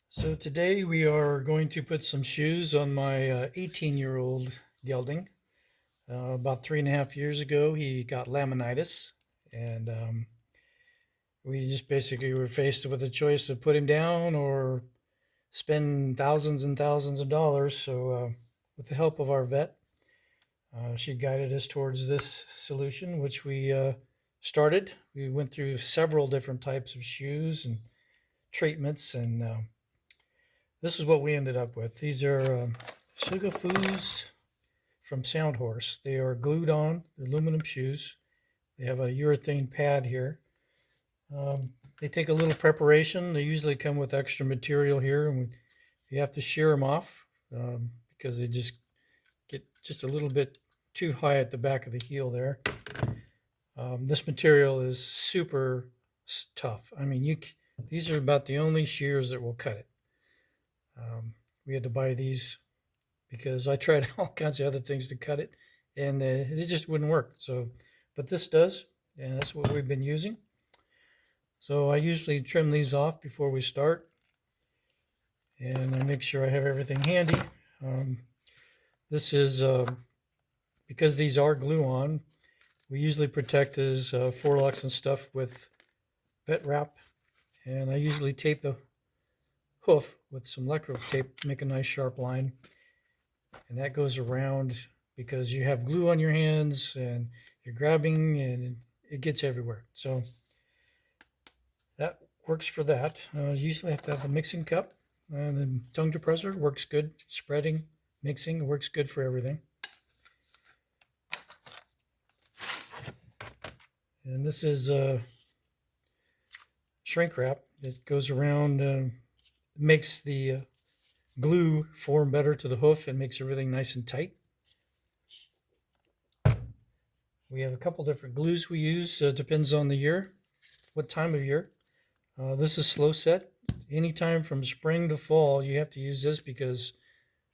So today we are going to put some shoes on my 18-year-old gelding. About 3.5 years ago, he got laminitis, and we just basically were faced with a choice of put him down or spend thousands and thousands of dollars. So, with the help of our vet, she guided us towards this solution, which we started. We went through several different types of shoes and treatments, and this is what we ended up with. These are SigaFoos from Sound Horse. They are glued on aluminum shoes. They have a urethane pad here. They take a little preparation. They usually come with extra material here, and you have to shear them off because they just get just a little bit too high at the back of the heel there. This material is super tough. I mean, these are about the only shears that will cut it. We had to buy these because I tried all kinds of other things to cut it, and it just wouldn't work. So, but this does, and that's what we've been using. So I usually trim these off before we start, and I make sure I have everything handy. This is because these are glue on. We usually protect his forelocks and stuff with vet wrap, and I usually tape the hoof with some electrical tape, make a nice sharp line, and that goes around because you have glue on your hands and you're grabbing and it gets everywhere. So that works for that. Usually have to have a mixing cup, and the tongue depressor works good. Spreading, mixing works good for everything. And this is shrink wrap. It goes around, makes the glue form better to the hoof and makes everything nice and tight. We have a couple different glues we use. Depends on the year, what time of year. This is slow set. Anytime from spring to fall, you have to use this because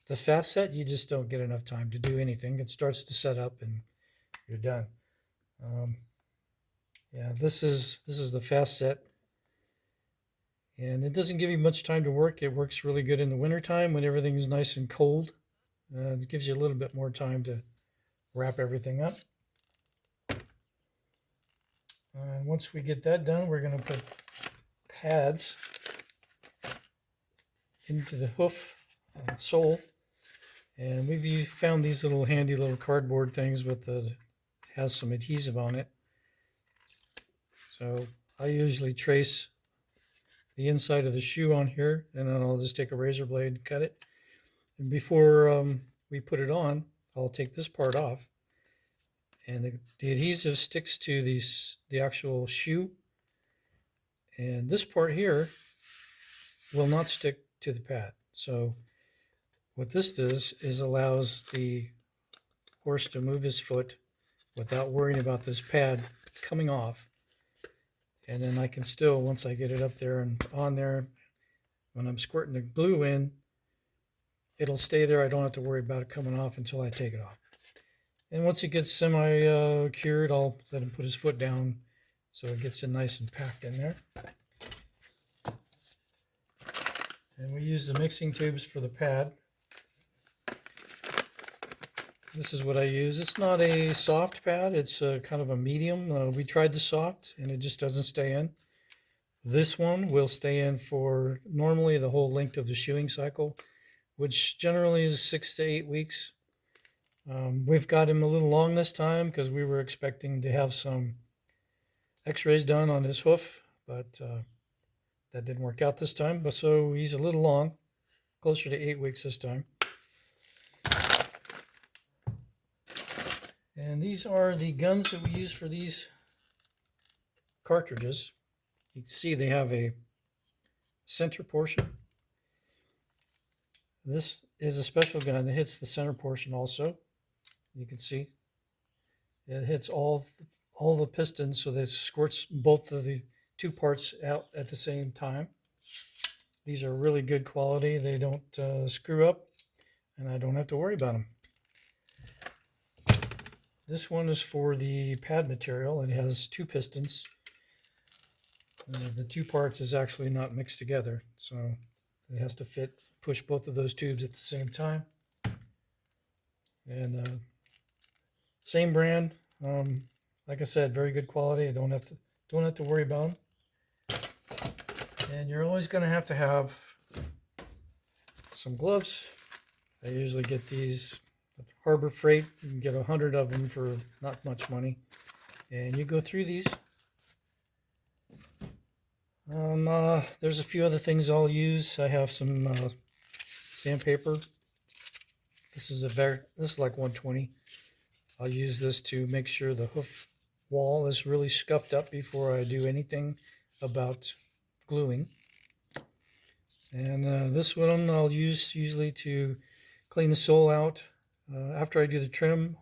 the fast set, you just don't get enough time to do anything. It starts to set up and you're done. Yeah, this is the fast set. And it doesn't give you much time to work. It works really good in the wintertime when everything's nice and cold. It gives you a little bit more time to wrap everything up. And once we get that done, we're going to put pads into the hoof and sole. And we've found these little handy little cardboard things with has some adhesive on it. So I usually trace the inside of the shoe on here, and then I'll just take a razor blade and cut it. And before we put it on, I'll take this part off, and the adhesive sticks to the actual shoe, and this part here will not stick to the pad. So what this does is allows the horse to move his foot without worrying about this pad coming off. And then I can still, once I get it up there and on there, when I'm squirting the glue in, it'll stay there. I don't have to worry about it coming off until I take it off. And once it gets semi-cured, I'll let him put his foot down so it gets in nice and packed in there. And we use the mixing tubes for the pad. This is what I use. It's not a soft pad. It's kind of a medium. We tried the soft, and it just doesn't stay in. This one will stay in for normally the whole length of the shoeing cycle, which generally is 6 to 8 weeks. We've got him a little long this time because we were expecting to have some x-rays done on his hoof, but that didn't work out this time. But so he's a little long, closer to 8 weeks this time. And these are the guns that we use for these cartridges. You can see they have a center portion. This is a special gun that hits the center portion also. You can see it hits all the pistons, so that it squirts both of the two parts out at the same time. These are really good quality. They don't screw up, and I don't have to worry about them. This one is for the pad material. It has two pistons. The two parts is actually not mixed together, so It has to fit, push both of those tubes at the same time. And same brand. Like I said, very good quality. I don't have to worry about them. And you're always going to have some gloves. I usually get these at Harbor Freight. You can get 100 of them for not much money. And you go through these. There's a few other things I'll use. I have some sandpaper. This is like 120. I'll use this to make sure the hoof wall is really scuffed up before I do anything about gluing. And this one I'll use usually to clean the sole out. After I do the trim,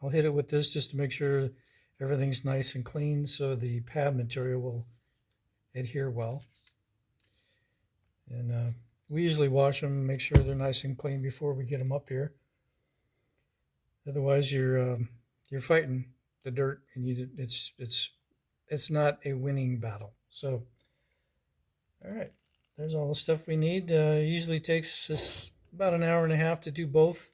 I'll hit it with this just to make sure everything's nice and clean so the pad material will adhere well. And we usually wash them, make sure they're nice and clean before we get them up here. Otherwise, you're fighting the dirt, and it's not a winning battle. So, all right, there's all the stuff we need. Usually takes us about an hour and a half to do both.